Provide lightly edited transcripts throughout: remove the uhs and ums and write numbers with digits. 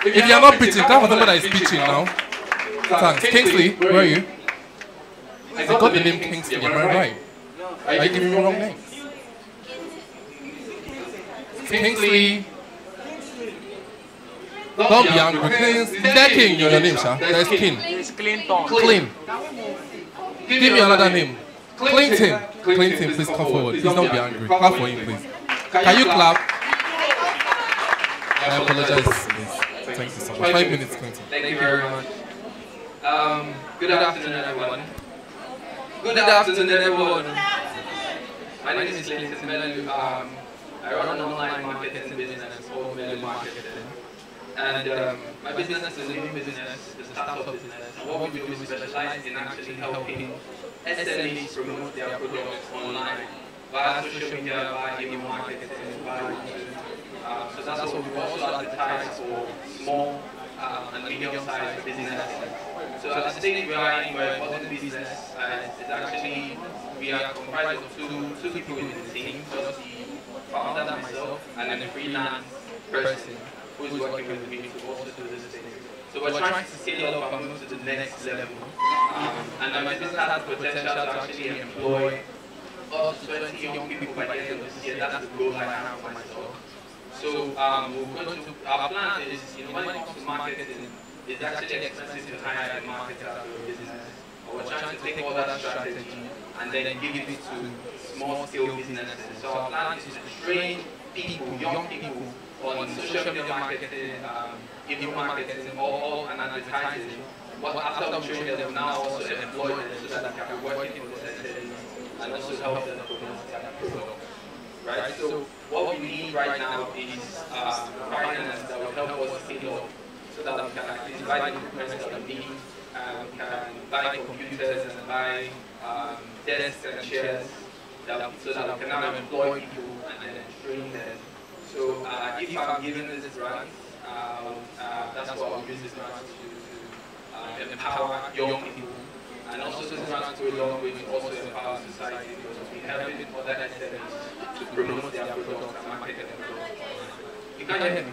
If you're not pitching, clap for somebody that is pitching now. Thanks. Kingsley, where are you? I got the name Kingsley, am I right? Are you giving me wrong names? Kingsley. Don't be angry. Is there King in your name, sir? There's King. It's Clinton. Clean. Give me another name. Clinton. Clinton, please come forward. Please don't be angry. Clap for him, please. Can you clap? I apologize. Thank you so much. 5 minutes, Clinton. Thank you very much. Good afternoon, everyone. Good afternoon, everyone. My name is Clinton Melu. I run an online marketing business called Melu Marketing. And my business is a new business, it's a startup business. And what we do is specialize in actually helping SMEs promote their products online via social media, via email marketing, via YouTube. So that's what we also advertise for small and medium-sized businesses. So at the stage we are in, we're a modern business. It's actually, we are comprised of two people in the team, just the founder, myself, and then a freelance person who is working with me to also do this thing. So we're trying to scale up and move to the next level. And my business has potential to actually employ up to 20 young people by the end of this year. That's the goal I have for myself. So our plan is, when it comes to marketing, it's actually expensive to hire a marketer for a business. But we're trying to take all that strategy and then give it to small scale businesses. So our plan is to train people, young people, on social media marketing, email marketing, or and advertising. But after we train them, now also employ them so that they can be working for the SMEs and also help them promote their product. Right? So what we need right now is finance that will help us scale up so that we can actually buy the equipment that we need, we can buy computers and buy desks and chairs so that we can now employ people and then train them. So if I'm given this grant, that's what I'll use this grant to empower young people. And also this grant to a long way to also empower society because we help other SMEs to promote their products and market their products. You can't hear me?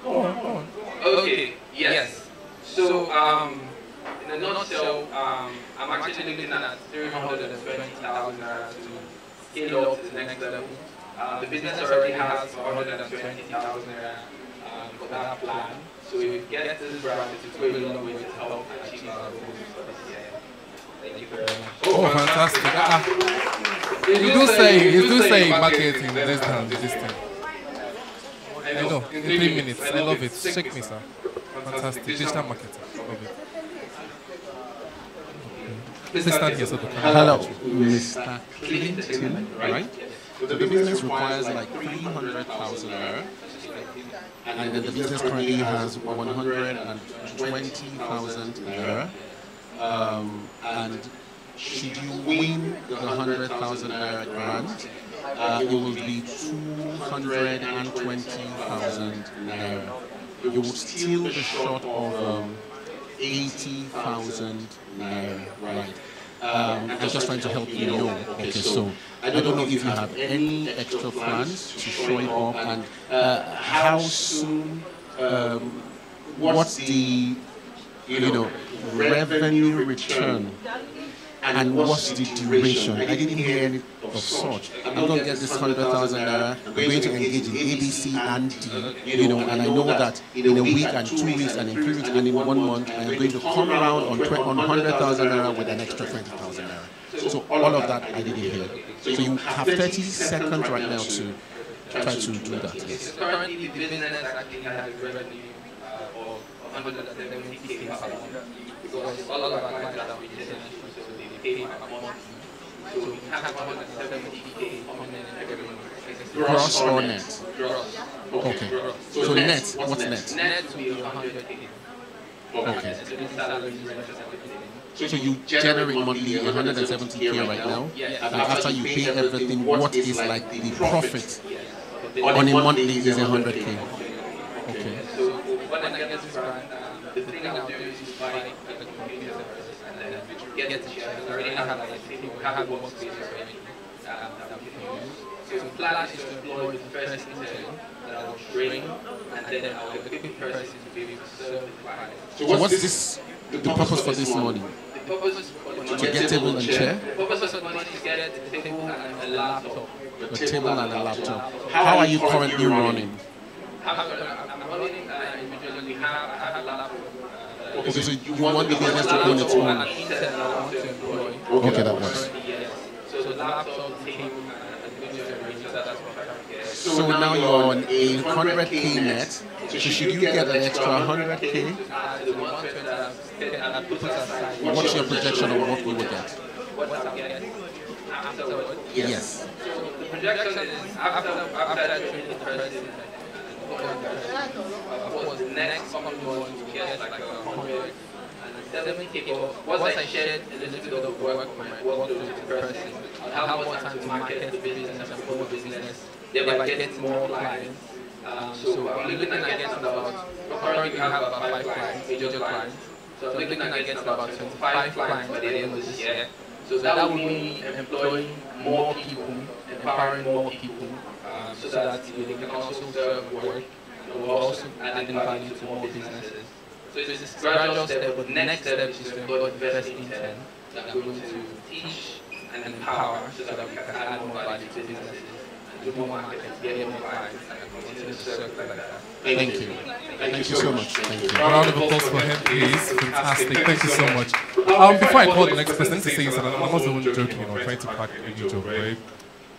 Go on. Okay, yes. So in a nutshell, I'm actually looking at 320,000 naira to scale up to the next level. The business already has 120,000 naira for that plan. So if we get this grant, it's going a long way to help achieve our goals for this year. Thank you very much. Oh, fantastic. You do say marketing less than this thing. I know, in 3 minutes. I love it. Shake me, sir. Fantastic. Digital marketing. Love it. Please stand here so the camera. Hello, Mr. Clinton, right? So the business requires like 300,000 naira, and the business currently has 120,000 naira. And should you win the 100,000 naira grant, it will be 220,000 naira. You would still be short of 80,000 naira, right? I'm just trying to help you know. Okay, so I don't know if you have any extra plans to show it up, and how soon, what's the revenue return, and what's the duration? I didn't hear any of such. I'm going to get this 100,000 naira. I'm going to engage in A, B, C, and D, and I know that in a week and 2 weeks and in 3 weeks and in 1 month, I am going to come around on 100,000 naira with an extra 20,000 naira. So all of that I didn't hear. So you have 30 seconds right now to try to do that. Yes. Currently, the business actually has a revenue of 170K because all of our clients are business, so they pay per month. So we have 170K coming in every month. Gross or net? Gross. Okay. So net, what's net? Net will be 100K. Okay. So you generate monthly 170K right now, and after you pay everything, what is like the profit on a monthly is 100K. Okay. So when I get this grant, the thing I'll do is buy a computer and then get the shares. I already have like we have workspaces already. that we can use. So the plan is to employ the first intern that I will train, and then I will equip the person to be able to serve the client. So what's this, the purpose for this money? The purpose for the money To get table and chair? The purpose of the money is to get a table and a laptop. A table and a laptop. How are you currently running? I'm running individually. I have a laptop. Okay, so you want the business to own its own? Okay, that works. So the laptop, table, and video generator, that's what I get. So now you're on a 100K net. So should you get an extra 100K? What's your projection of what we will get? What I'll get afterwards? Yes. The projection is after training the person, of course, next coming month we get like 100 and 70 people. Once I shared a little bit of work for my workload to the person, I'll have more time to market the business and promote the business, thereby get more clients. So I'm looking at getting about, currently we have about 5 clients, major clients. So I'm looking at getting about 25 clients by the end of this year. So that will mean employing more people, empowering more people, so that they can also serve work, and we're also adding value to more businesses. So it's a gradual step, but the next step is to employ the first intern that are going to teach and empower so that we can add more value to businesses, and do more markets, get more clients, and continue to serve like that. Thank you. Thank you so much. Thank you. A round of applause for him, please. Fantastic. Thank you so much. Before I call the next person, to say something, I'm not the one joking, trying to crack a new joke, right?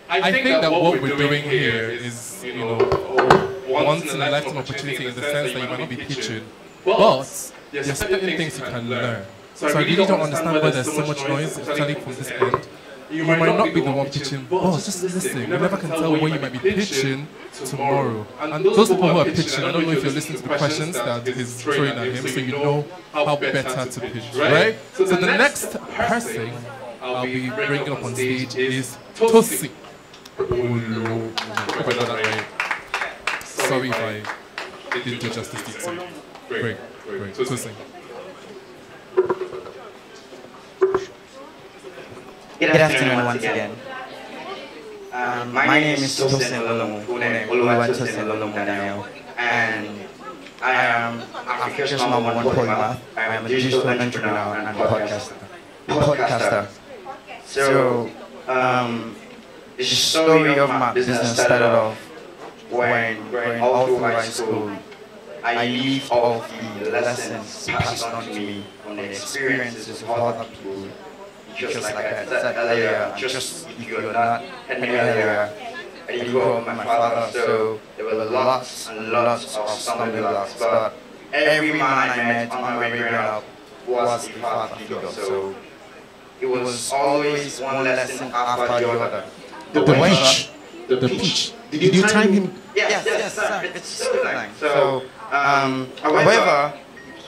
I think that what we're doing here is, once in a lifetime opportunity in the sense that you might not be pitching, but there's certain things you can learn. So I really don't understand why there's so much noise, especially from this end. You might not be the one pitching, just listen. You never can tell where you might be pitching tomorrow. And those people who are pitching, I don't know if you're listening to the questions that he's throwing at him, so you know how better to pitch, right? So the next person I'll be bringing up on stage is Tosi. Oh no, hope I got that right. Sorry if I didn't do justice to Tosi. Great. Tosi. Good afternoon once again. My name is Tosin Lolomo, full name Tosin Lolomo Daniel, and I am Africa's number one polymath. I am a digital entrepreneur and podcaster. So, the story of my business started off when all through high school, I lived off the lessons passed on to me from the experiences of other people. Just like I said earlier, just if you're not any earlier, I didn't grow up with my father, so there were lots and lots of stumbling blocks. But every man I met on my way growing up was a father figure, so it was always one lesson after the other. The pitch. Did you time him? Yes, sir. It's still like so. However,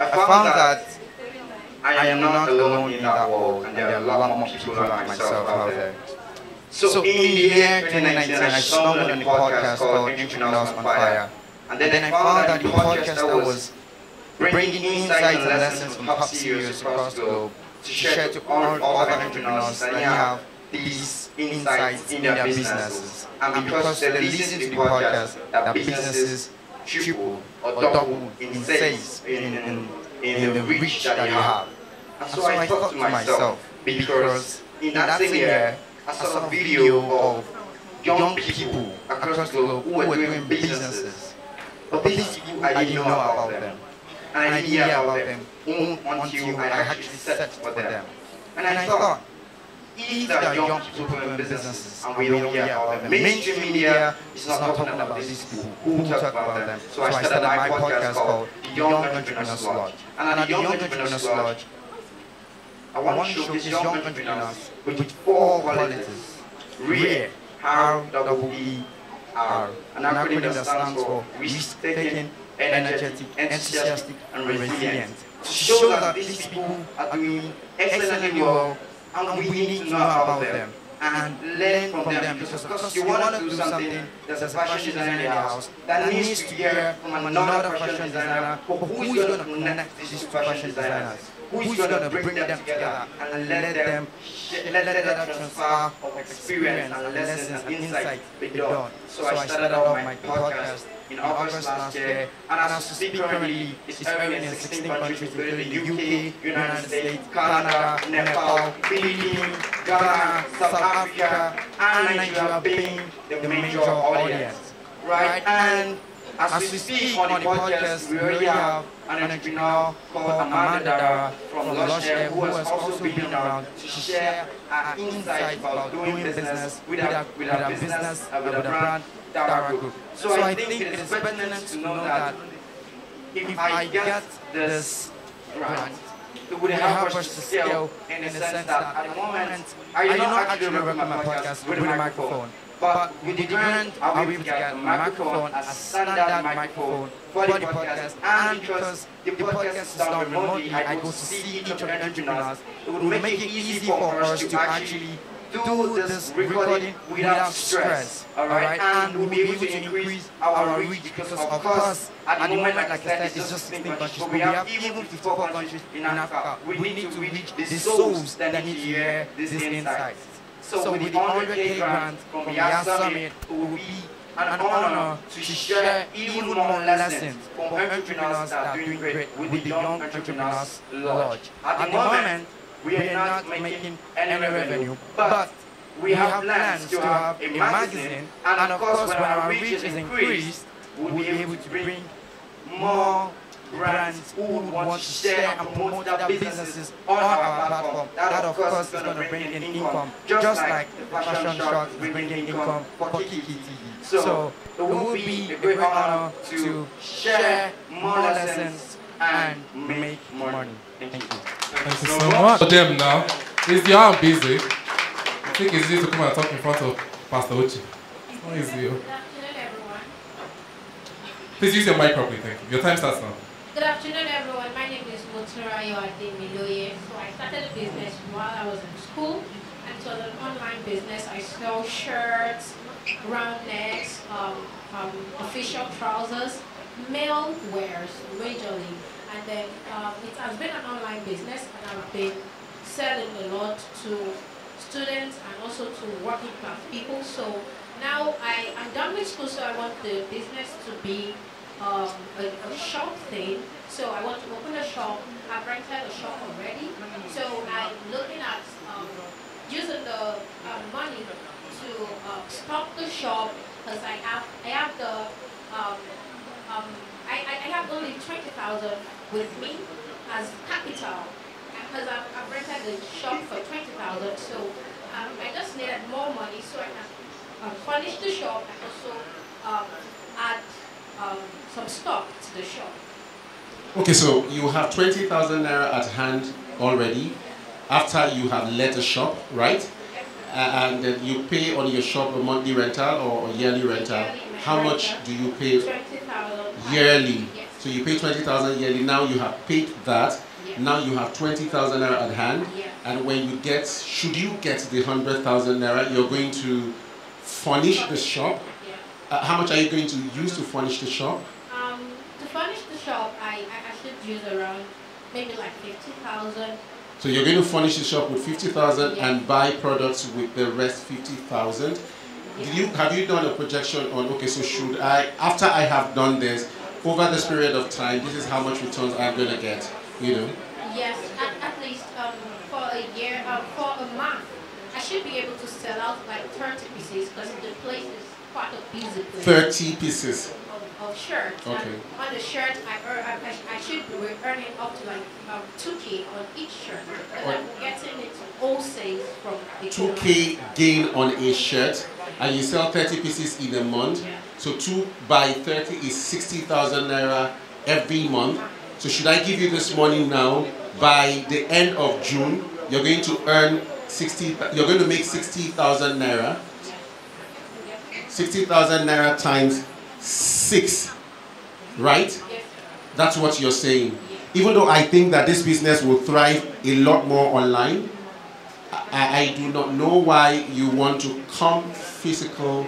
I found that I am not alone in that world, and there are a lot more people like myself out there. So in the year 2019, I stumbled on a podcast called Entrepreneurs on Fire, and then I found that the podcast that was bringing insights and lessons from top CEOs across the globe to share to all other entrepreneurs that have these insights in their businesses. And because they listen to the podcast, their businesses triple or double in sales, in the reach that you have. And so I thought to myself, because in that same year, I saw a video of young people across the globe who were doing businesses. But these people, I didn't know about them. And I didn't hear about them until I actually searched for them. And I thought, if there are young people doing businesses and we don't hear about them, mainstream media is not talking about these people. Who talk about them? So I started my podcast called The Young Entrepreneurs Lodge. And at The Young Entrepreneurs Lodge, I want to showcase young entrepreneurs with 4 qualities. REAR, R-E-E-R. An acronym that stands for risk-taking, energetic, enthusiastic, and resilient. To show that these people are doing excellently well, and we need to know about them and learn from them, because you want to do something, there's a fashion designer in the house that needs to hear from another fashion designer, but who is going to connect these 2 fashion designers? who's going to bring them together and let them transfer of experience and lessons and insights be done. So I started off my podcast in August last year, and as we speak currently, it's airing in 16 countries, including the UK, United States, Canada, Nepal, Philippines, Ghana, South Africa, and Nigeria being the major audience. Right? And as we speak on the podcast, we already have an entrepreneur called Amanda from Lusher, who has also been around to share our insights about doing business with a business, with a brand, Dara Group. So I think it is pertinent to know that if I get this brand, it would help us to scale in the sense that at the moment, I do not actually record my podcast with a microphone. But with the grant, I'll be able to get a microphone, a standard microphone for the podcast, and because the podcast is done remotely, I go to see each of the entrepreneurs. It would make it easy for us to actually do this recording without stress, alright? And we'll be able to increase our reach because, of course, at the moment, like I said, it's just 16 countries, but we have even 54 countries in Africa. We need to reach the souls that need to hear these insights. So with the 100K grant from Yas Summit, it will be an honor to share even more lessons from entrepreneurs that are doing great with the Young Entrepreneurs Lodge. At the moment, we are not making any revenue, but we have plans to have a magazine, and of course when our reach is increased, we'll be able to bring more brands who would want to share and promote their businesses on our platform. That of course is going to bring in income, just like the fashion shop is bringing income for Kiki TV. So it will be a great honor to share more lessons and make money. Thank you. Thank you so much. For them now, is you are busy. I think it's easy to come and talk in front of Pastor Uchi. It's not easy. Good afternoon, everyone. Please use your mic properly, thank you. Your time starts now. Good afternoon, everyone. My name is Moturayo Ademiloye. So I started a business while I was in school, and it was an online business. I sell shirts, round necks, official trousers, male wears majorly, and then it has been an online business, and I've been selling a lot to students and also to working class people. So now I'm done with school, so I want the business to be a shop thing. So I want to open a shop. I've rented a shop already. So I'm looking at using the money to stock the shop, because I have only 20,000 with me as capital, because I've rented the shop for 20,000. So I just needed more money so I can furnish the shop and also add some stock to the shop. Okay, so you have 20,000 naira at hand already after you have let the shop, right? And then you pay on your shop a monthly rental or a yearly rental. How much do you pay? 20,000 yearly. Yes. So you pay 20,000 yearly. Now you have paid that. Yes. Now you have 20,000 naira at hand. Yes. And when you get, should you get the 100,000 naira, you're going to furnish the shop. How much are you going to use to furnish the shop? To furnish the shop, I should use around maybe like 50,000. So you're going to furnish the shop with 50,000 Yeah. and buy products with the rest 50,000. Yeah. Have you done a projection on, okay, so should I, after I have done this, over this period of time, this is how much returns I'm going to get, you know? Yes, at least for a year, for a month, I should be able to sell out like 30 pieces, because the place is quite a busy place. 30 pieces. Of shirts. Okay. And on the shirt, I should be earning up to like 2K on each shirt. Because I'm getting it wholesale from the 2K gain on a shirt, and you sell 30 pieces in a month. Yeah. So 2 by 30 is 60,000 naira every month. So should I give you this money now? By the end of June, you're going to earn 60. You're going to make 60,000 naira. 60,000 naira times 6, right? Yes. That's what you're saying. Even though I think that this business will thrive a lot more online, I do not know why you want to come physical,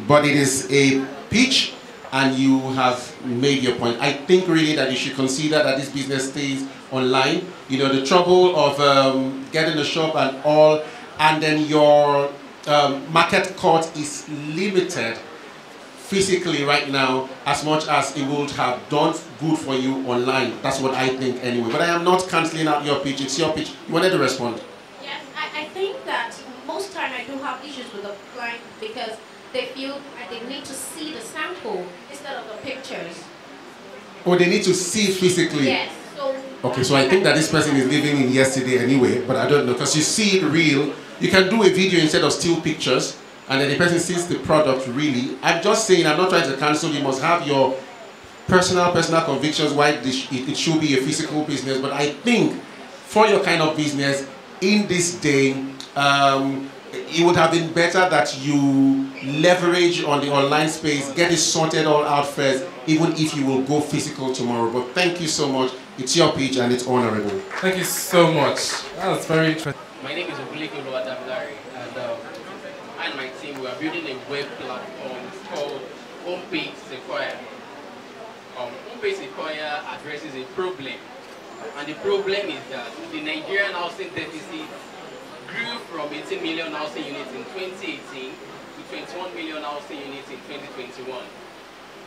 but it is a pitch and you have made your point. I think really that you should consider that this business stays online you know, the trouble of getting a shop and all, and then your market court is limited physically right now as much as it would have done good for you online. That's what I think anyway. But I am not cancelling out your pitch. It's your pitch. You wanted to respond? Yes, I think that most time I do have issues with the client because they feel that they need to see the sample instead of the pictures. Oh, they need to see it physically? Yes. So okay, so I think that this person is living in yesterday anyway, but I don't know, because you see it real. You can do a video instead of still pictures, and then the person sees the product really. I'm just saying, I'm not trying to cancel. You must have your personal convictions why it should be a physical business, but I think for your kind of business, in this day, it would have been better that you leverage on the online space, get it sorted all out first, even if you will go physical tomorrow. But thank you so much. It's your pitch and it's honorable. Thank you so much. That was very interesting. My name is Obuliko Oluwadamilare, and I and my team we are building a web platform called Homepage Sequoia. Homepage Sequoia addresses a problem, and the problem is that the Nigerian housing deficit grew from 18 million housing units in 2018 to 21 million housing units in 2021.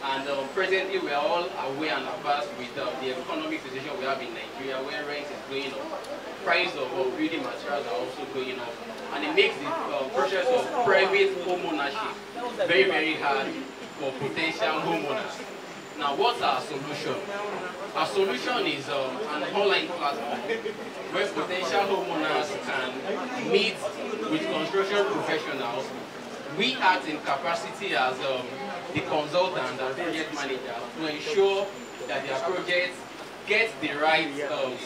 And presently we are all aware and averse with the economic situation we have in Nigeria, where rent is going up, price of building materials are also going up, and it makes the process of private home ownership very, very hard for potential homeowners. Now, what's our solution? Our solution is an online platform where potential homeowners can meet with construction professionals. We act in capacity as the consultant and project manager to ensure that their projects get the right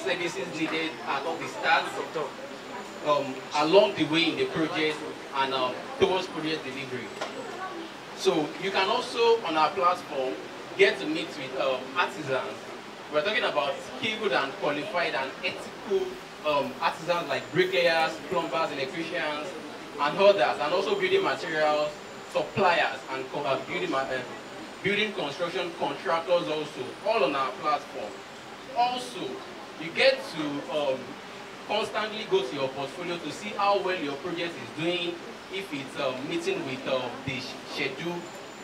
services needed at the start, along the way in the project, and towards project delivery. So you can also, on our platform, get to meet with artisans. We're talking about skilled and qualified and ethical artisans like bricklayers, plumbers, electricians, and others, and also building materials suppliers and building construction contractors also, all on our platform. Also, you get to constantly go to your portfolio to see how well your project is doing, if it's meeting with the schedule,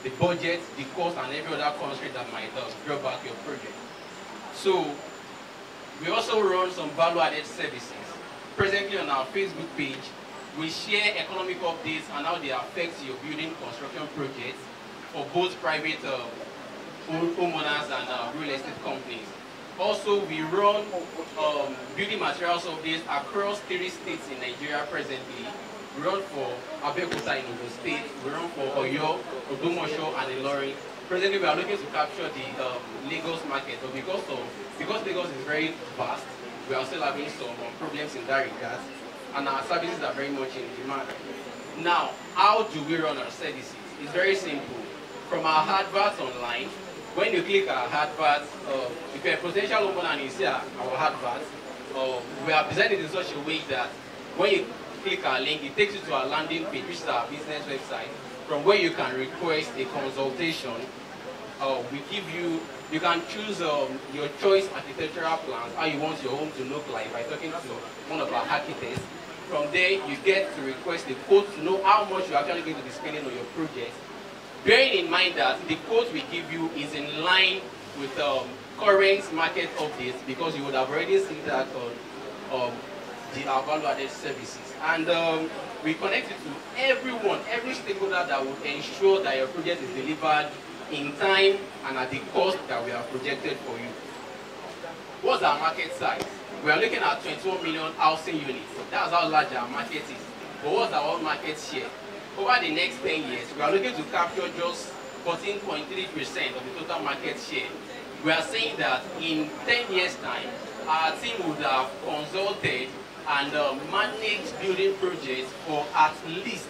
the budget, the cost, and every other constraint that might draw back your project. So, we also run some value-added services. Presently on our Facebook page, we share economic updates and how they affect your building construction projects for both private homeowners and real estate companies. Also, we run building materials updates across 3 states in Nigeria presently. We run for Abeokuta in Ogun State, we run for Oyo, Ogbomoso, and Ilorin. Presently, we are looking to capture the Lagos market, but because Lagos is very vast, we are still having some problems in that regard, and our services are very much in demand. Now, how do we run our services? It's very simple. From our adverts online, when you click our adverts, if you're a potential homeowner and you see our adverts, we are presented in such a way that when you click our link, it takes you to our landing page, which is our business website, from where you can request a consultation. We give you, you can choose your choice architectural plans, how you want your home to look like by talking to one of our architects. From there, you get to request a quote to know how much you're actually going to be spending on your project. Bearing in mind that the quote we give you is in line with current market updates, because you would have already seen that on our value-added services. And we connect it to everyone, every stakeholder that will ensure that your project is delivered in time and at the cost that we have projected for you. What's our market size? We are looking at 21 million housing units. That's how large our market is. But what's our market share? Over the next 10 years, we are looking to capture just 14.3% of the total market share. We are saying that in 10 years' time, our team would have consulted and managed building projects for at least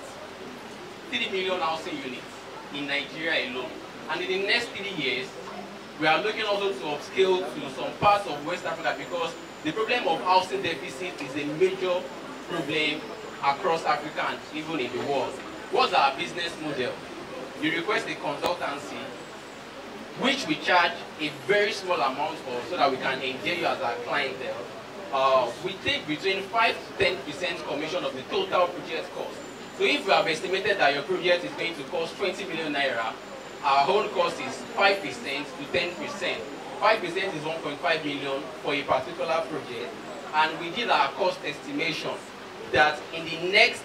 3 million housing units in Nigeria alone. And in the next 3 years, we are looking also to upscale to some parts of West Africa, because the problem of housing deficit is a major problem across Africa and even in the world. What's our business model? You request a consultancy, which we charge a very small amount for, so that we can engage you as our clientele. we take between 5 to 10% commission of the total project cost. So if we have estimated that your project is going to cost 20 million naira, our whole cost is 5% to 10%. 5% is 1.5 million for a particular project, and we did our cost estimation that in the next,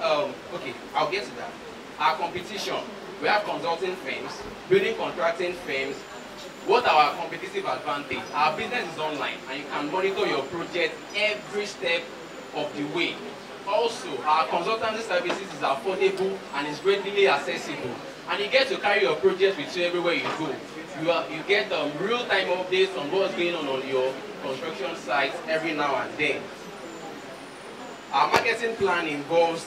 okay, I'll get to that. Our competition, we have consulting firms, building contracting firms. What are our competitive advantage? Our business is online, and you can monitor your project every step of the way. Also, our consultancy services is affordable and is readily accessible. And you get to carry your project with you everywhere you go. You get real-time updates on what's going on your construction sites every now and then. Our marketing plan involves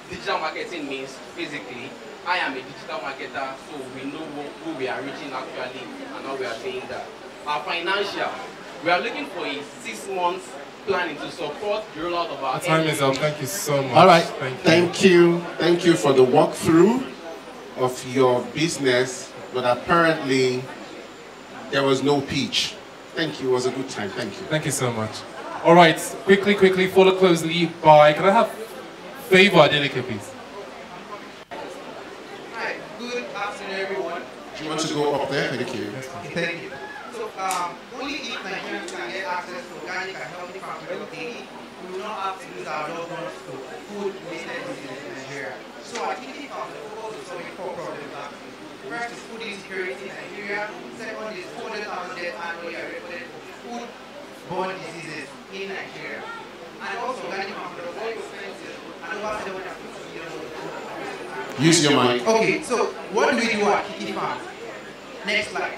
digital marketing means physically. I am a digital marketer, so we know who we are reaching actually and how we are doing that. Our financial, we are looking for a 6-month planning to support the rollout of our time is up. Thank you so much. All right. Thank you for the walkthrough of your business, but apparently there was no pitch. Thank you. It was a good time. Thank you. Thank you so much. All right. Quickly, follow closely by. Can I have Favor Adeleke, please? Hi. Good afternoon, everyone. Do you want to go up there? Thank you. Thank you. So, only if Nigerians can get access to organic and healthy farm products daily, we will not have to lose our loved ones to food-related diseases in Nigeria. So, our key farm is focused on solving 4 problems actually. First is food insecurity in Nigeria. Second is 400,000 deaths annually are reported for food-borne diseases in Nigeria. And also, organic farm products are very expensive and over 750 years. Use your mic. Okay, so what do we do at Kiki Farms? Next slide.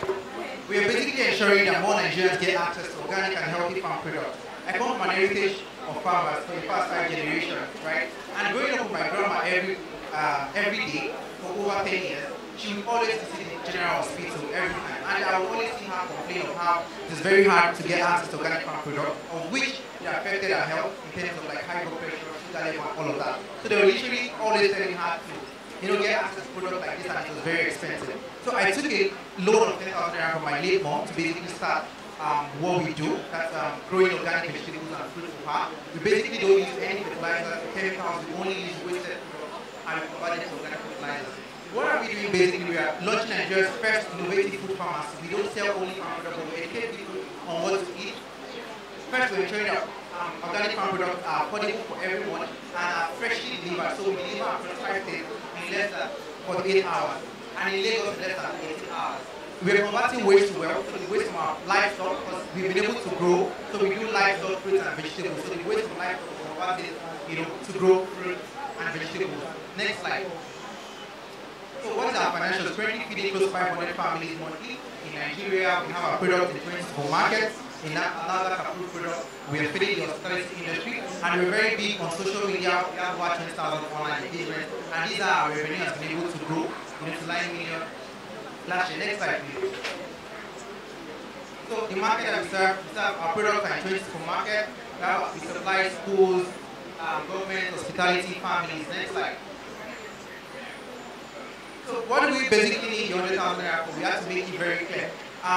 We are basically ensuring that more Nigerians get access to organic and healthy farm products. I come from an heritage of farmers for the past 5 generations, right? And growing up with my grandma every day for over 10 years, she would always visit the general hospital every time. And I would always see her complain of how it is very hard to get access to organic farm products, of which they affected her health in terms of like high blood pressure, sugar level, and all of that. So they were literally always telling her to get access to products like this, and it was very expensive. So I took a loan of 10,000 naira from my late mom to basically start what we do. That's growing organic vegetables and fruit for her. We basically don't use any fertilizers or chemicals. We only use wasted products and we convert it to organic fertilizers. What are we doing basically? We are launching Nigeria's first innovative food pharmacy. We don't sell only farm products, but we educate people on what to eat. First, we're ensuring that organic farm products are affordable for everyone and are freshly delivered. So we deliver our products 5 days in less than 48 hours, and in Lagos in less than 18 hours. We're converting waste to wealth, so the waste from our livestock, because we've been able to grow, so we do livestock, fruits and vegetables. So the waste from livestock is converted, to grow fruit and vegetables. Next slide. So what is our financials? Currently feeding close to 500 families monthly. In Nigeria, we have our products in 20 supermarkets. In another food product, we are feeding the hospitality industry, and we're very big on social media. We have over 20,000 online engagement, and these are our revenue has been able to grow to 9 million last year. Next slide, please. So the market that we serve our products are in 20 supermarkets. We supply schools, government, hospitality, families. Next slide. So what do we basically need the 100,000 naira for? We have to make it very clear.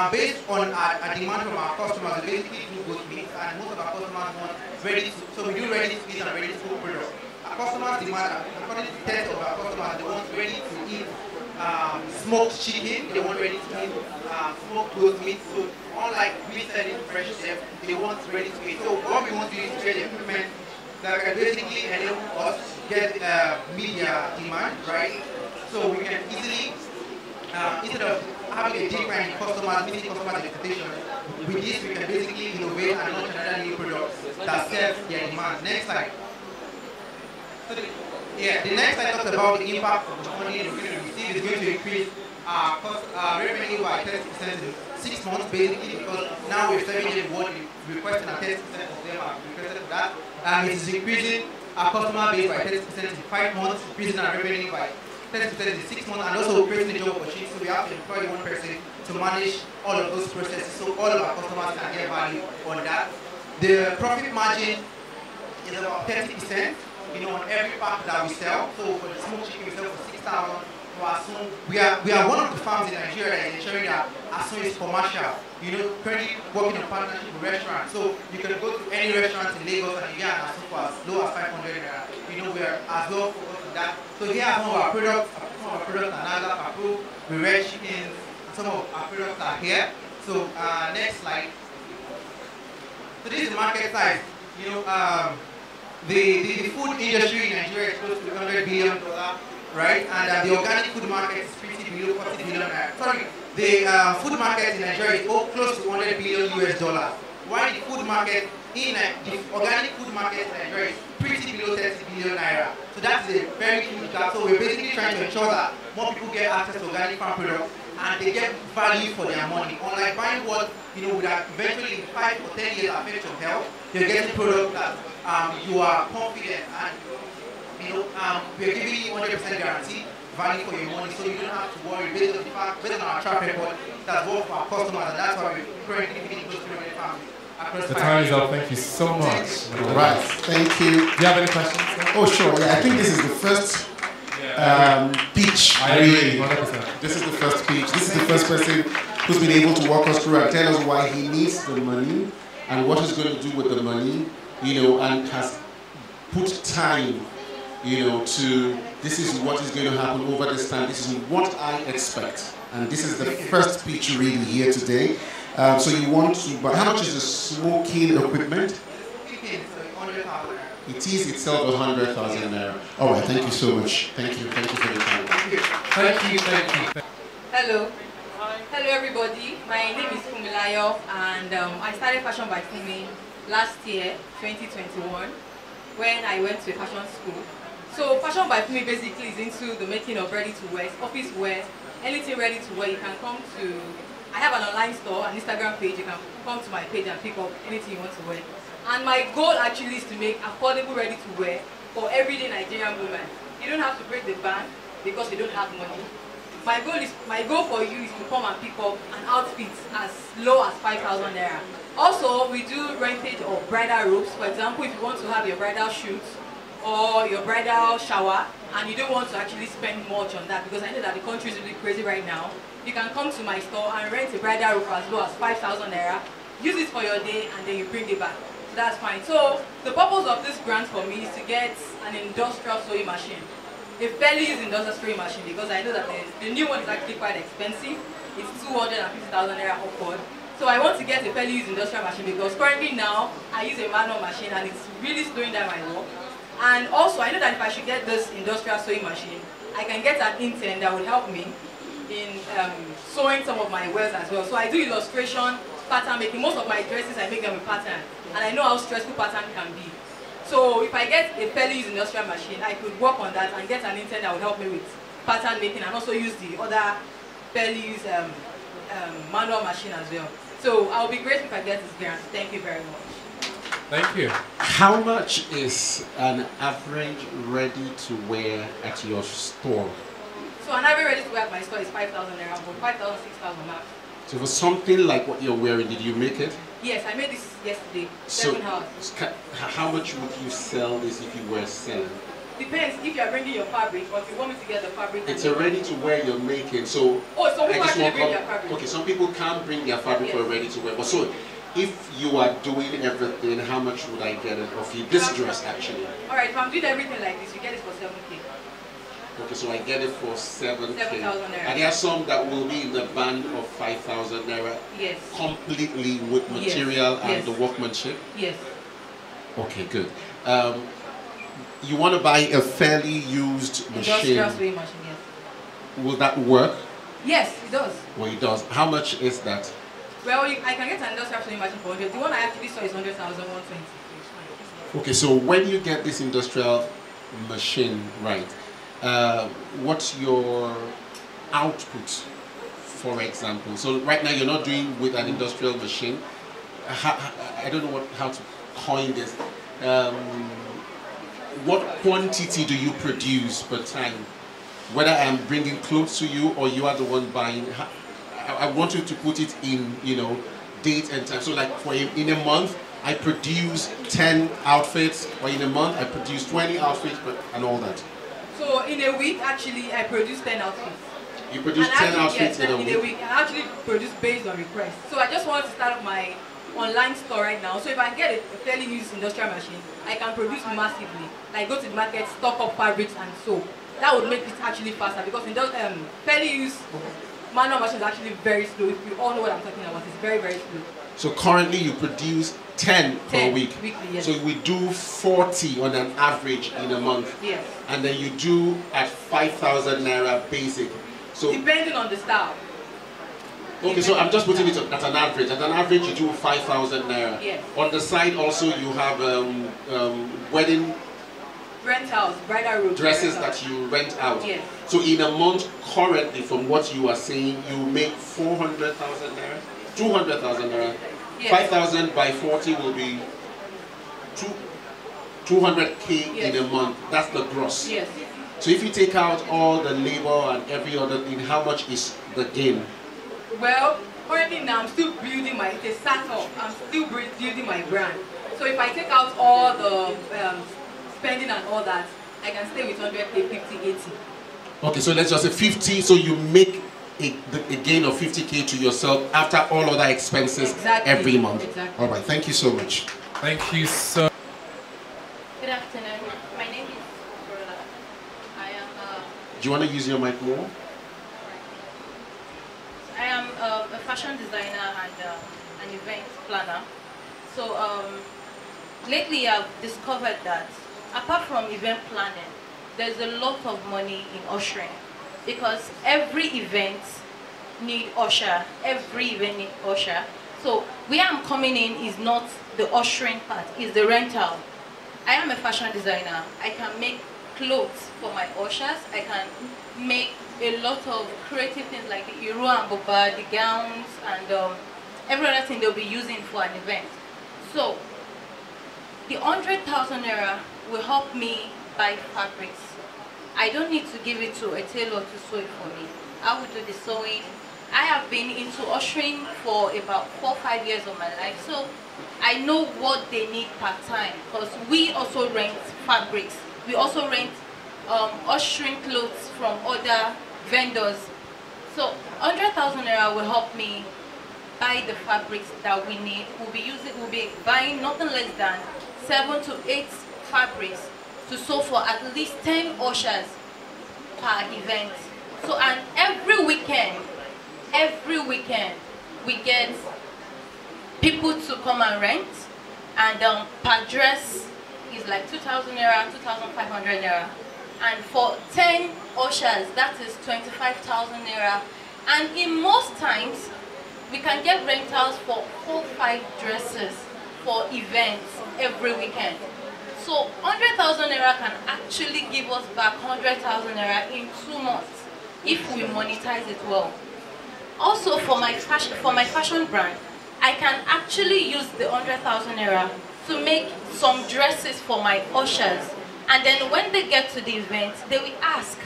Based on a demand from our customers, we basically do both meat, and most of our customers want ready to, so we do ready to eat and ready to cook products. Our customers demand, according to the test of our customers, they want ready to eat smoked chicken, they want ready to eat smoked goat meat. So unlike we selling fresh chef, they want ready to eat. So what we want to do is to create equipment that can basically enable us get media demand, right? So we can easily, instead of having a different meeting customers' expectations, with this we can basically innovate and launch another new product that serves their demand. Next slide. So the next slide talks about the impact of the money we're going to receive is going to increase revenue by 30% in 6 months, basically, because now we're serving them what we requested, and 30% of them are requested for that. And it is increasing our customer base by 30% in 5 months, increasing our revenue by 30% in 6 months, and also creating a job opportunity. So we have to employ one person to manage all of those processes, so all of our customers can get value on that. The profit margin is about 30%, on every pack that we sell. So for the smoked chicken, we sell for 6,000. We are one of the farms in Nigeria that is ensuring that as soon as commercial, currently working on partnership with restaurants. So you can go to any restaurant in Lagos and you get as low as 500 naira. We are as well focused on that. So here are some of our products. Some of our products are NASDAQ approved. We red chickens. Some of our products are here. So next slide. So this is the market size. The food industry in Nigeria is close to $100 billion, right? And the organic food market is pretty below $40 billion. Sorry, the food market in Nigeria is close to $100 billion US. While the food market the organic food market in Nigeria is pretty below 30 billion naira. So that's a very huge gap. So we're basically trying to ensure that more people get access to organic farm products and they get value for their money. Unlike buying what would eventually in 5 or 10 years affect your health, you're getting products that you are confident and we're giving you 100% guarantee value for your money, so you don't have to worry based on the fact, based on our track record, that's worked for our customers, and that's why we're currently giving those 300 families. The time is up. Thank you so much. Right. Thank you. Do you have any questions? Oh, sure. Yeah, I think this is the first pitch. I agree. 100%. This is the first pitch. This is the first person who's been able to walk us through and tell us why he needs the money and what he's going to do with the money, and has put time, to this is what is going to happen over this time. This is what I expect. And this is the first pitch really here today. So you want to buy, how much is the smoking equipment? It is itself 100,000 naira. All right, thank you so much. Thank you for your time. Thank you. Hello. Hello everybody. My name is Fumilayo and I started Fashion by Fumi last year, 2021, when I went to a fashion school. So Fashion by Fumi basically is into the making of ready-to-wear, office wear, anything ready to wear. You can come to, I have an online store, an Instagram page. You can come to my page and pick up anything you want to wear. And my goal actually is to make affordable ready to wear for everyday Nigerian women. You don't have to break the bank because you don't have money. My goal for you is to come and pick up an outfit as low as 5,000 naira. Also, we do rentage of bridal robes. For example, if you want to have your bridal shoot or your bridal shower and you don't want to actually spend much on that, because I know that the country is really crazy right now, you can come to my store and rent a bridal robe as low as 5,000 naira, use it for your day, and then you bring it back. So that's fine. So the purpose of this grant for me is to get an industrial sewing machine, a fairly used industrial sewing machine, because I know that the new one is actually quite expensive. It's 250,000 naira upward. So I want to get a fairly used industrial machine because currently now I use a manual machine and it's really slowing down my work. And also I know that if I should get this industrial sewing machine, I can get an intern that will help me in sewing some of my wares as well. So I do illustration, pattern making. Most of my dresses I make them with pattern, and I know how stressful pattern can be. So if I get a fairly used industrial machine, I could work on that and get an intern that will help me with pattern making and also use the other fairly used manual machine as well. So I'll be grateful if I get this grant. Thank you very much. Thank you. How much is an average ready-to-wear at your store? So an average ready-to-wear at my store is 5,000 naira, but 5,000, 6,000 max. So for something like what you're wearing, did you make it? Yes, I made this yesterday, So 7 hours. how much would you sell this if you were selling? Depends if you are bringing your fabric or if you want me to get the fabric. It's a ready-to-wear you're making, so... Oh, some people I just actually want bring their fabric. Okay, some people can't bring their fabric for a ready-to-wear. But so, if you are doing everything, how much would I get it of you? This dress, actually. Alright, if I'm doing everything like this, you get it for 7K. Okay, so I get it for 7K. 7,000 naira. And there are some that will be in the band of 5,000 naira. Yes. Completely with material and Yes. the workmanship? Yes. Okay, good. You want to buy a fairly used machine. Industrial sewing machine, yes. Will that work? Yes, it does. Well, it does. How much is that? Well, I can get an industrial sewing machine for 100. The one I actually saw is 100,000, 120. Okay, so when you get this industrial machine, right, what's your output, for example? So right now you're not doing with an industrial machine. I don't know how to coin this. What quantity do you produce per time? Whether I'm bringing clothes to you or you are the one buying, I want you to put it in, date and time. So like in a month, I produce 10 outfits, or in a month, I produce 20 outfits and all that. So in a week, actually, I produce 10 outfits. You produce 10 outfits in a week? I actually produce based on request. So I just want to start up my online store right now. So if I get a fairly used industrial machine, I can produce massively. Like go to the market, stock up fabrics and soap. That would make it actually faster because fairly used manual machine is actually very slow. If you all know what I'm talking about, it's very, very slow. So currently you produce 10 per week. Weekly, yes. So we do 40 on an average in a month. Yes. And then you do at 5,000 naira basic. So depending on the style. Okay, so I'm just putting it at an average. At an average, you do 5,000 naira. Yes. On the side, also, you have wedding rentals, bridal robes, dresses that you rent out. Yes. So in a month, currently, from what you are saying, you make 400,000 naira, 200,000 naira. Yes. 5,000 by 40 will be 200K yes. in a month. That's the gross. Yes. So if you take out all the labor and every other thing, how much is the gain? Well, currently now I'm still building it's a startup. I'm still building my brand. So if I take out all the spending and all that, I can stay with 100K, 50, 80. Okay, so let's just say 50, so you make a gain of 50K to yourself after all other expenses exactly. every month. Exactly. All right, thank you so much. Thank you so. Good afternoon. My name is Rola. I am. Do you want to use your mic more? I am a fashion designer and an event planner. So lately I've discovered that apart from event planning, there's a lot of money in ushering because every event need usher. Every event need usher. So where I'm coming in is not the ushering part, it's the rental. I am a fashion designer. I can make clothes for my ushers. I can make a lot of creative things like the Iro and Boba, the gowns, and every other thing they'll be using for an event. So the 100,000 naira will help me buy fabrics. I don't need to give it to a tailor to sew it for me. I will do the sewing. I have been into ushering for about 4 or 5 years of my life, so I know what they need part time because we also rent fabrics. We also rent ushering clothes from other vendors. So 100,000 naira will help me buy the fabrics that we need. We'll be buying nothing less than 7 to 8 fabrics to sew for at least 10 ushers per event. So and every weekend we get people to come and rent, and per dress is like 2,000 naira, 2,500 naira. And for 10 ushers, that is 25,000 naira. And in most times, we can get rentals for 4 or 5 dresses for events every weekend. So 100,000 naira can actually give us back 100,000 naira in 2 months if we monetize it well. Also for my fashion brand, I can actually use the 100,000 naira to make some dresses for my ushers. And then when they get to the event, they will ask,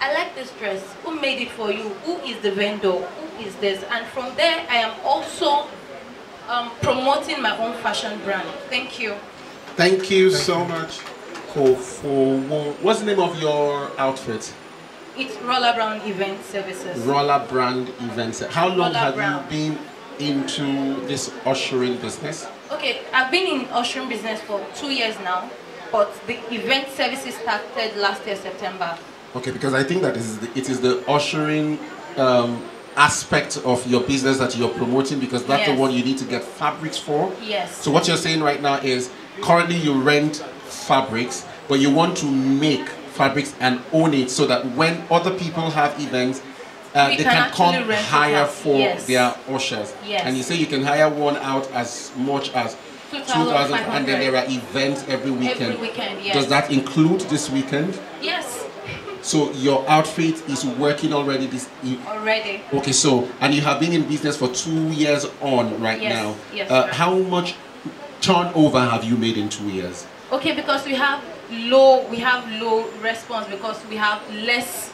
I like this dress, who made it for you? Who is the vendor? Who is this? And from there, I am also promoting my own fashion brand. Thank you. Thank you so much. What's the name of your outfit? It's Roller Brown Event Services. Roller Brand Events. How long have you been into this ushering business? Okay, I've been in ushering business for 2 years now, but the event services started last year, September. Okay, because I think that it is the ushering aspect of your business that you're promoting, because that's the one you need to get fabrics for. Yes. So what you're saying right now is currently you rent fabrics, but you want to make fabrics and own it so that when other people have events, they can come hire for their ushers. Yes. And you say you can hire one out as much as 2,000 and then there are events every weekend. Every weekend, yes. Does that include this weekend? Yes. So your outfit is working already Already. Okay, so, and you have been in business for 2 years on right now. Yes. How much turnover have you made in 2 years? Okay, because we have low response because we have less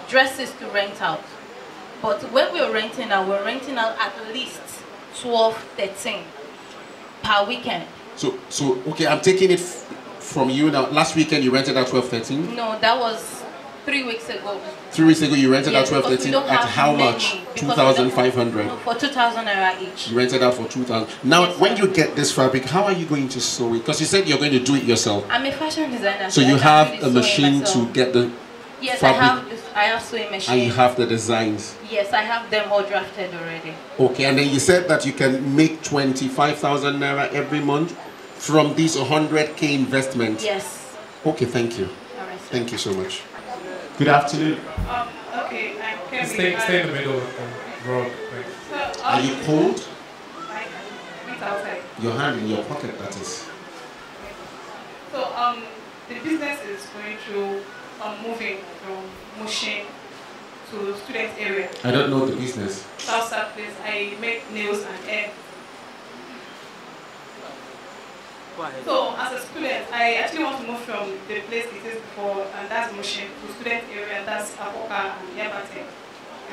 dresses to rent out. But when we're renting out at least 12, 13 per weekend. So okay, I'm taking it from you now. Last weekend you rented out 12, 13? No, that was 3 weeks ago. 3 weeks ago, you rented Yes, out 12, because we 13 don't at have how many, much? because we don't- 2,500. For 2,000 naira each. You rented out for 2,000. Now, Yes, when sir. you get this fabric, how are you going to sew it? Because you said you're going to do it yourself. I'm a fashion designer. So I you can have do the a sewing machine myself. to get the Yes, fabric, I have sewing machine. and you have the designs. Yes, I have them all drafted already. Okay, and then you said that you can make 25,000 naira every month from this 100K investment. Yes. Okay, thank you. All right, sir. Thank you so much. Good afternoon. Okay, I'm Kemi. Stay in the middle of the road. Thanks. Are you cold? Meet outside. Your hand in your pocket, that is. So the business is going through moving from Mushin to student area. I don't know the business. South place. I make nails and hair. So as a student, I actually want to move from the place it is before, and that's Mushin, to student area, that's Apoka and Yabate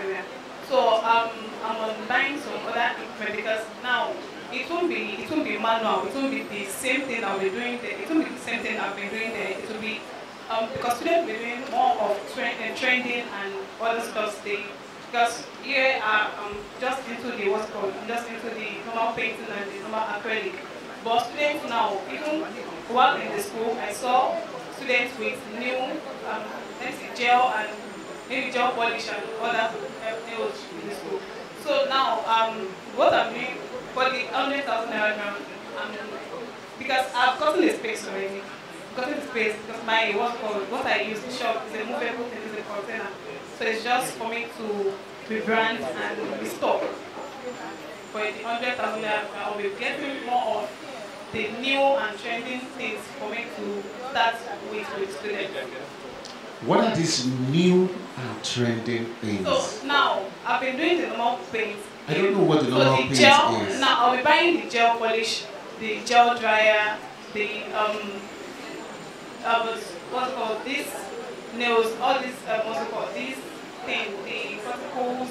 area. So I'm on buying some other equipment because now it won't be manual, it won't be the same thing I'll be doing there, it won't be the same thing I've been doing there, it will be because students will be doing more of trending and other stuff. Because here I'm just into the what's called, I'm just into the normal painting and the normal acrylic. But students now, even while in the school, I saw students with new let's say gel and maybe gel polish and other nails in the school. So now what I'm doing for the 100,000 naira now, because I've gotten the space already. Gotten the space because my what I use the shop is a movable thing, is a container. So it's just for me to rebrand and restock. For the 100,000 naira, I'll be getting more of the new and trending things for me to start with students. What are these new and trending things? So now I've been doing the normal paint. I don't know what the normal paint gel, is. Now I'll be buying the gel polish, the gel dryer, the what's it called, these nails, all these what's it called, these things, the particles,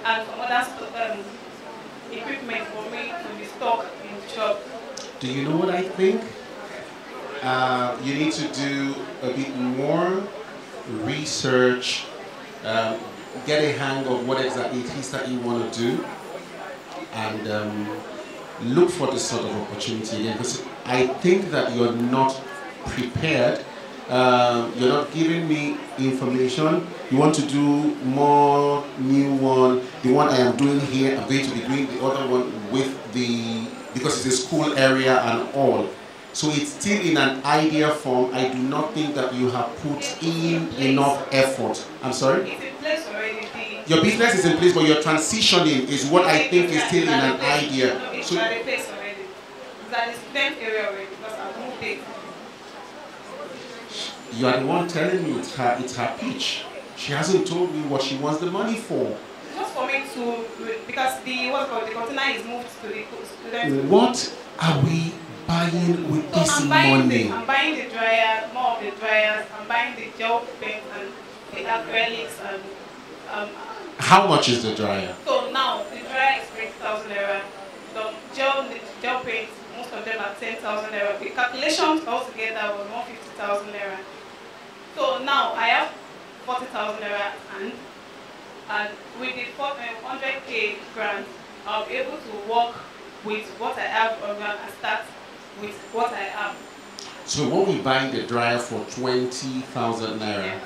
and some other equipment for me to be stocked in the shop. Do you know what I think? You need to do a bit more research, get a hang of what exactly it is that you want to do, and look for this sort of opportunity again. Because I think that you're not prepared. You're not giving me information. You want to do more new one. The one I am doing here, I'm going to be doing the other one with because it's a school area and all. So it's still in an idea form. I do not think that you have put in enough effort. I'm sorry? It's in place already. Your business is in place, but your transitioning is what I think is still in an idea. No, it's So at the place already. It's at the student area already because I've moved it. you are the one telling me it's her pitch. She hasn't told me what she wants the money for. Just for me to, because the container is moved to the student. What are we buying with So this I'm buying money? I'm buying the dryer, more of the dryers. I'm buying the gel paint and the acrylics and How much is the dryer? so now the dryer is 20,000 naira. The gel paint, most of them are 10,000 naira. The calculations altogether was 150,000 naira. So now I have 40,000 naira and with the 100K grant, I'll be able to work with what I have on ground and start with what I have. So when we buy the dryer for 20,000 naira,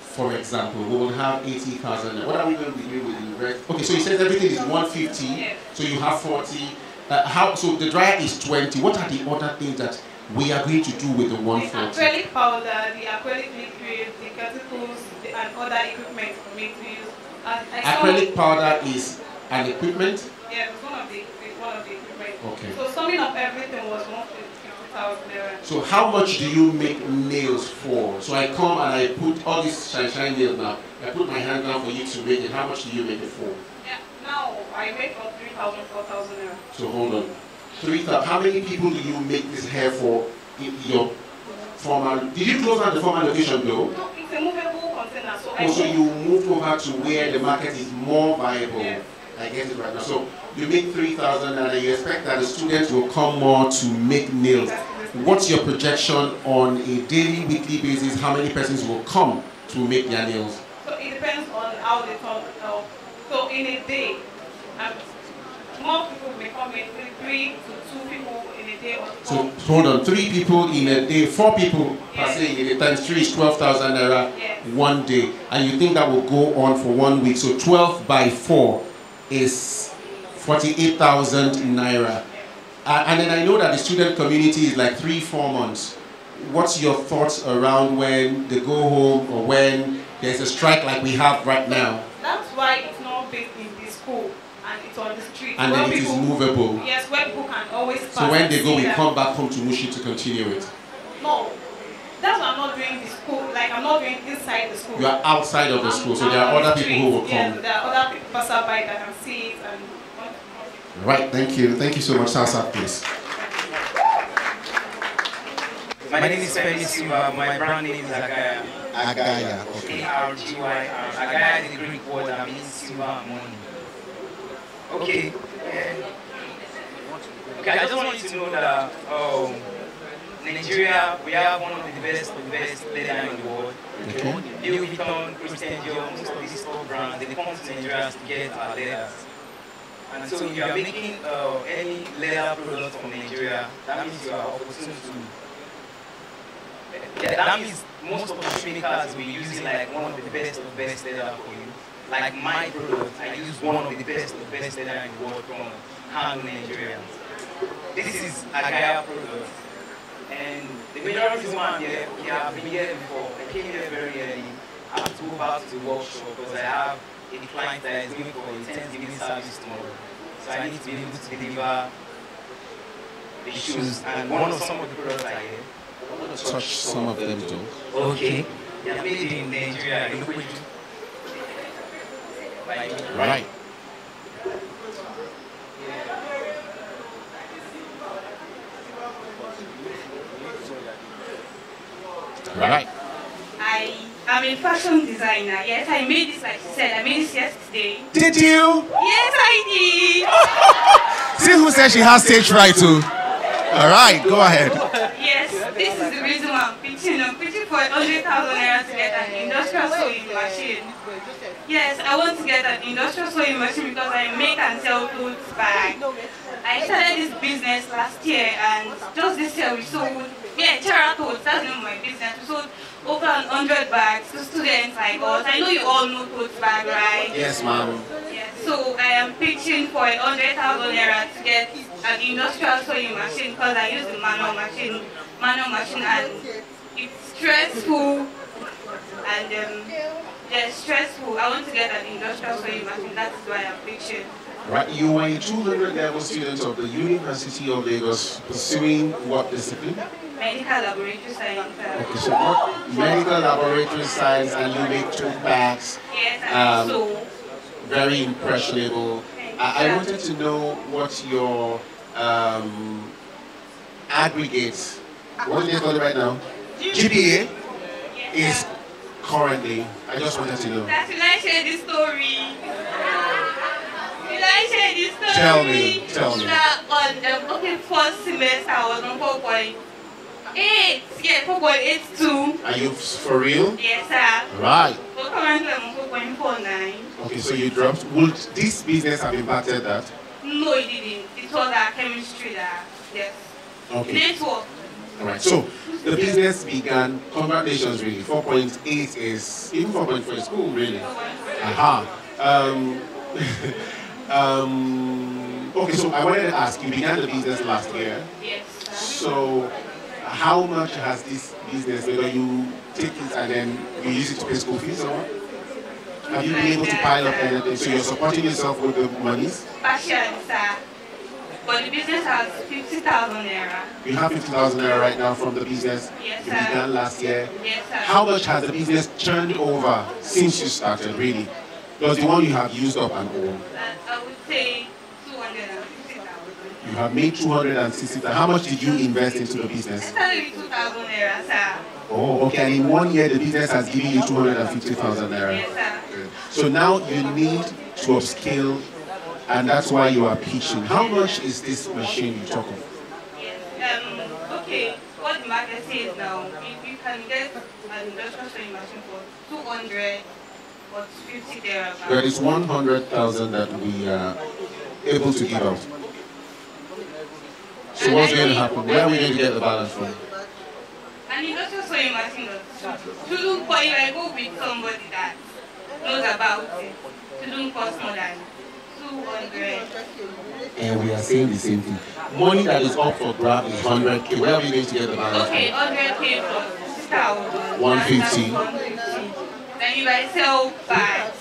for example, we will have 80,000 naira. What are we going to be doing with the rest? Okay, so you said everything is 150, Yes. so you have 40. So the dryer is 20. What are the other things that we are going to do with the The 140? acrylic powder, the acrylic liquid, the cuticles, and other equipment for me to use. I saw- Acrylic powder is an equipment. Yeah, it's one of the equipment. Okay. So summing up everything was 150,000 naira. So how much do you make nails for? So I come and I put all these shine nails now. I put my hand down for you to make it. How much do you make it for? Yeah, now I make from 3,000, 4,000 naira. So hold on. 3,000. How many people do you make this hair for in your former? Did you close down the former location though? No, it's a movable container. So I Also, move- you moved over to where the market is more viable. Yes. I get it right now. So you make 3,000 and you expect that the students will come more to make nails. What's your projection on a daily, weekly basis? How many persons will come to make their nails? So it depends on how they talk. So in a day, more people may come in, 3 to 2 people in a day. Or so hold on, 3 people in a day, 4 people per se in a times 3 is 12,000 naira one day. And you think that will go on for 1 week. So 12 by 4 is 48,000 naira. And then I know that the student community is like 3-4 months. What's your thoughts around when they go home or when there's a strike like we have right now? That's why it's not based in the school and it's on the street. And then it is movable. Yes, where people can always pass. So when they go, we come back home to Mushi to continue it. No, that's why I'm not doing the school. Like I'm not doing inside the school. You are outside of the school, so there are other people who will come. Yes, there are other people passerby that can see it and. Right, thank you. Thank you so much. Sasa, please. My name is Femi Silva. My brand name is Agaya. Agaya, okay. A-R-G-Y-R. Agaya is the Greek word that means silver money. Okay. Okay, I just want you to know that Nigeria, we have one of the best leather in the world. Okay. Louis Vuitton, Christian Dior, most of these top brands, they come to Nigeria to get our leathers. And so if you are making any leather product from Nigeria, that means you are opportunity to. Yeah, that means most of the shoemakers will be using like one of the best leather for you. Like my product, I use one of the best leather in the world from hand Nigerians. This is Agaya product. And the major reason why I'm here, okay, I've been here before. I came here very early. I have to go back to the workshop because I have a client that is going for a Thanksgiving service tomorrow. So I need to be able to deliver the shoes. And some of the products are here. I want to touch some of them though. Okay. They are made in Nigeria. Right. Right. I am a fashion designer. Yes, I made this, like she said, I made this yesterday. Did you? Yes, I See who said she has stage fright too? All right, go ahead. Yes, this is the reason why I'm pitching. I'm pitching for 100,000 naira to get an industrial sewing machine. Yes, I want to get an industrial sewing machine because I make and sell clothes bags. I started this business last year and just this year we sold, Chara clothes, that's the name of my business. We sold over 100 bags to students like us. I know you all know clothes bag, right? Yes, ma'am. Yes, so I am pitching for 100,000 naira to get an industrial sewing machine because I use the manual machine and it's stressful and stressful. I want to get an industrial sewing machine, that is why I'm pitching. Right, you are a 200-level student of the University of Lagos, pursuing what discipline? Medical laboratory science. Okay, so what medical laboratory science, and you make 2 bags. Yes, and so very impressionable. I wanted to know what your aggregate, what do they call it right now? GPA is currently. I just wanted to know. Will I share this story? Will I share this story? Tell me. That on first semester I was on 4.8. Yeah, 4.82. Are you for real? Yes, sir. Right. So currently I'm on 4.49. Okay, so you dropped. Would this business have impacted that? No, it didn't. It was our chemistry that, yes. Okay. Network. Alright, so the business began, congratulations really, 4.8 is, even 4.4 is cool really. Aha. Okay, so I wanted to ask, you began the business last year. Yes. So how much has this business, whether you take it and then you use it to pay school fees or what? Have you been able to pile up anything? So you're supporting yourself with the monies? Partially, sir. But the business has 50,000 naira. You have 50,000 naira right now from the business yes, you began last year. Yes, sir. How much has the business turned over since you started, really? Does the one you have used up and all? I would say 250,000. You have made 260,000. How much did you invest into the business? I started with 2,000 naira, sir. Oh, okay. And in 1 year, the business has given you 250,000 naira. Yes, sir. So now you need to upscale, and that's why you are pitching. How much is this machine you talk of? Yes. Okay. What the market says now, you can get an industrial sewing machine for 200 or 50 thereabouts. There is 100,000 that we are able to give out. So what's going to happen? Where are we going to get the balance from? An industrial sewing machine shouldn't cost, if I go with somebody that knows about it, shouldn't cost more than 200. And we are saying the same thing. Money that is up for grab is 100K. Where are we going to get the balance Okay, from? 100K plus 6,000. 150. Then if I sell bags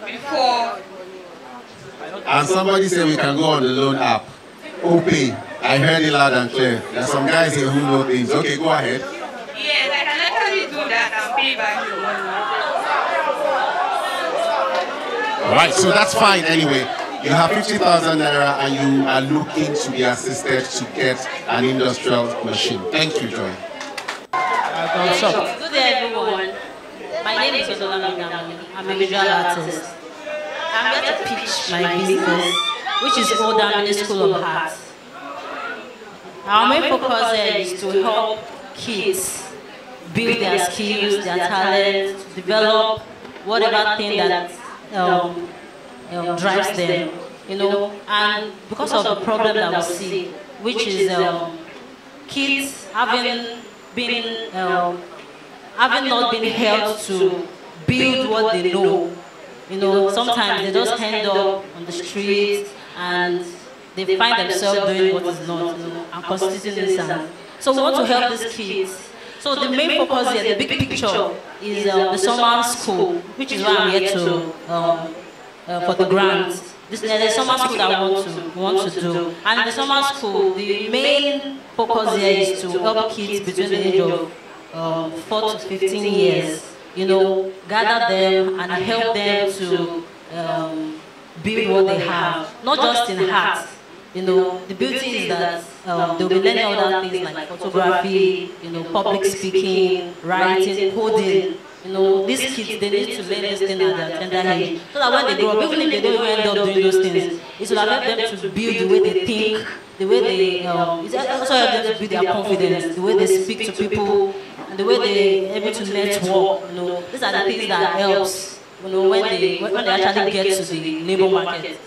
before. And somebody said we can go on the loan app. OP. I heard it loud and clear. There are some guys here who know things. Okay, go ahead. Yes, I can actually do that and pay back the money. All right, so that's fine anyway. You have 50,000 naira and you are looking to be assisted to get an industrial machine. Thank you, Joy. Good day, everyone. My name is Odolamina. I'm a visual artist. I'm here to pitch my business, which is Old Damini School of Arts. Our main focus there is to help kids build their skills, their talents, develop whatever thing that drives them, you know. And because of the problem that we see, which is kids having not been helped to build what they know. You know, sometimes they just end up on the streets and they find themselves doing what is not, you know, and constituting nuisance. So we want to help these kids. So the main focus here, the big picture, is the summer school, which is why I'm here to for the grant. There's a summer school that we want to do. And in the summer school, the main focus here is to help kids between the age of 4 to 15 years, you know, gather them and help them to build what they have, not just in art. You know, the beauty is that they'll be learning other things like photography, you know, public speaking, writing, coding. You know, these kids, they need to learn this thing at their tender age. So that when they grow up, even if they don't end up doing those things, it will help them to build the way they think, the way they, it also help them to build their confidence, the way they speak to people, and the way they're able to network. You know, these are the things that helps, you know, when they actually get to the labor market.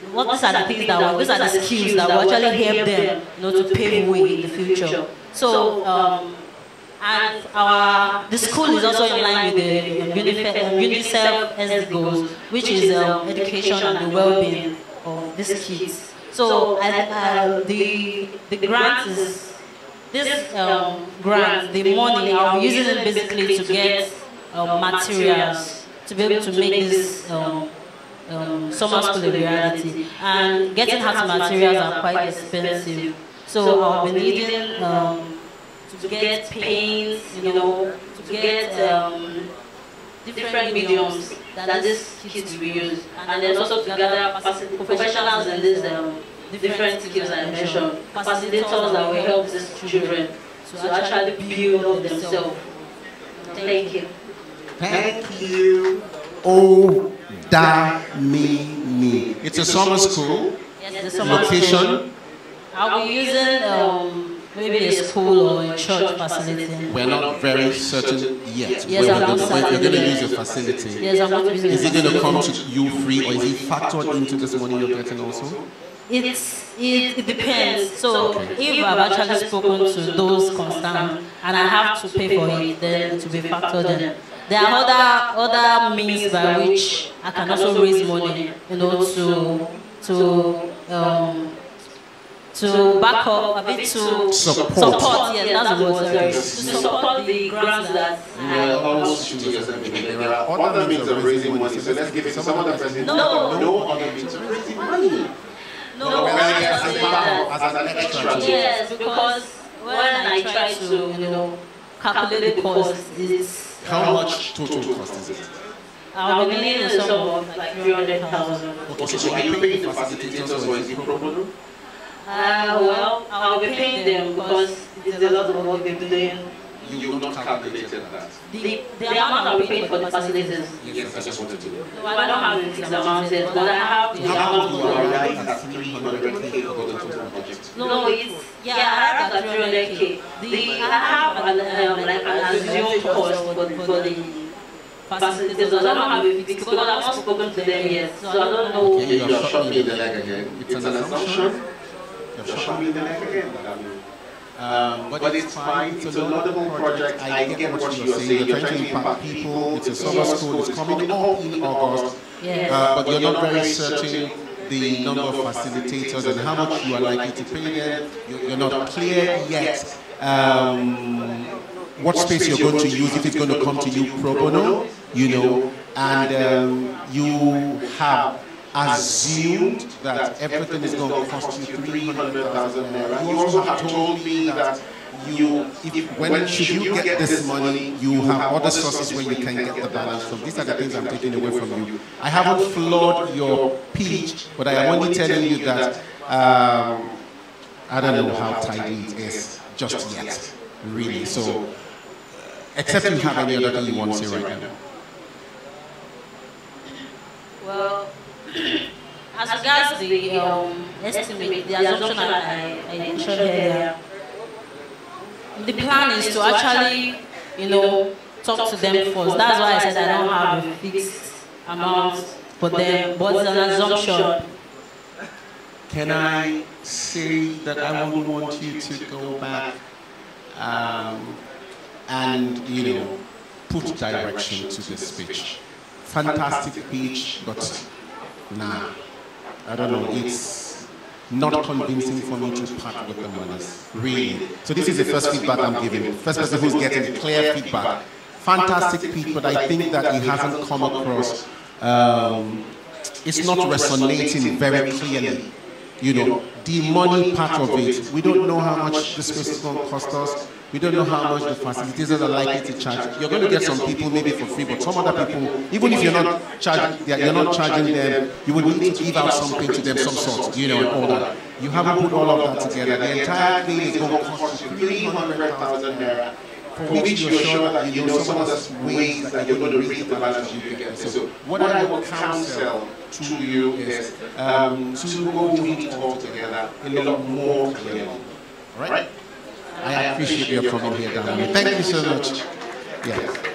These are the things that these are the skills that will actually help them, you know, to pave way in the future. So, and the school is also in line with the UNICEF SD goals, which is education and the well-being of these kids. So, the grant is this grant, the money I'll be using it basically to get materials to be able to make this. Summer school a reality, and getting art materials are quite expensive. So I'll be needing to get paints, you know, to get different mediums that these kids will use, and then also to gather professionals in these different skills I mentioned, facilitators that will help these children to actually build themselves. Thank you. Thank you. Oh, Damini. It's a summer school. Yes, the summer location. School. I'll be using maybe a school or a church facility. We're not very certain yet. Yes, I'm not certain. You're going to use your facility. Yes, I'm not using. Is it going to come to you free, or is it factored into this money you're getting also? It depends. So if I've actually spoken to those concerned and I have to pay for it, then to be factored in. There are other means by which I can also raise money, you know, to back up a bit, to support. Yes, that's the word. Sorry, to support the grants that. There are other means of raising money, so let's give it to some other person. No other means of raising money. No, as an extra. Yes, because when I try to, you know, calculate the cost, it's. How much total cost is it? I'll be needing a sum of like 300,000. Okay, so are you paying the facilitators or is it pro bono? Well, I'll be paying them because it's a lot of work they've been doing You've not calculated that. The amount I'm paying for the facilities. Yes, I just wanted to know. No, I don't have the fixed amount yet, but I have the How amount. do you arrive at 300K for the total project? No, it's, yeah, I have at 300K. I have like an assumed cost for the facilities. I don't have a fixed because I've not spoken to them yet, so I don't know. Okay, you have shot me in the leg again. It's an assumption. You have shot me in the leg again. But it's fine, it's a laudable project. I get what you're saying. You're trying to impact people. It's a summer school, it's coming up in August. Yes. But you're not very certain the number of facilitators and how much you are likely to pay them. You're not clear yet what space you're going to use, if it's going to come to you pro bono, you know, and you have assumed that everything is going to cost you 300,000 naira. You also have told me that should you get this money, you have other sources where you can get the balance from. These are the things I'm taking away from you. I haven't flawed your pitch, but I am only telling you that I don't know how tidy it is just yet, really. So, except you have any other thing you want to say right now. Well, as regards the estimate, the assumption I mentioned earlier, the plan is to actually, talk to them first. That's why I said I don't have a fixed amount for them, but it's an assumption. Can I say that I would want you to go back and, put direction to this speech? Fantastic speech, but nah, I don't know, it's not convincing for me to part with the money, really. So this is the first feedback I'm giving. First person who's getting clear feedback. Fantastic speech, but I think that it hasn't come across, it's not resonating very clearly. The money part of it, we don't know how much the space is going to cost us. We don't know how much the facilitators are likely to charge. You're going to get some people maybe for free, but some other people, even if you're not charging them, you will need to give out something to them, some sort, and all that. You haven't put all of that together. The entire thing is going to cost you 300,000 naira, for which you're sure that you know some of the ways that you're going to reach the balance you get. So what I will counsel to you is to go do it all together a lot more clearly. All right? I appreciate your coming here, Daniel. Thank you so much. Yes.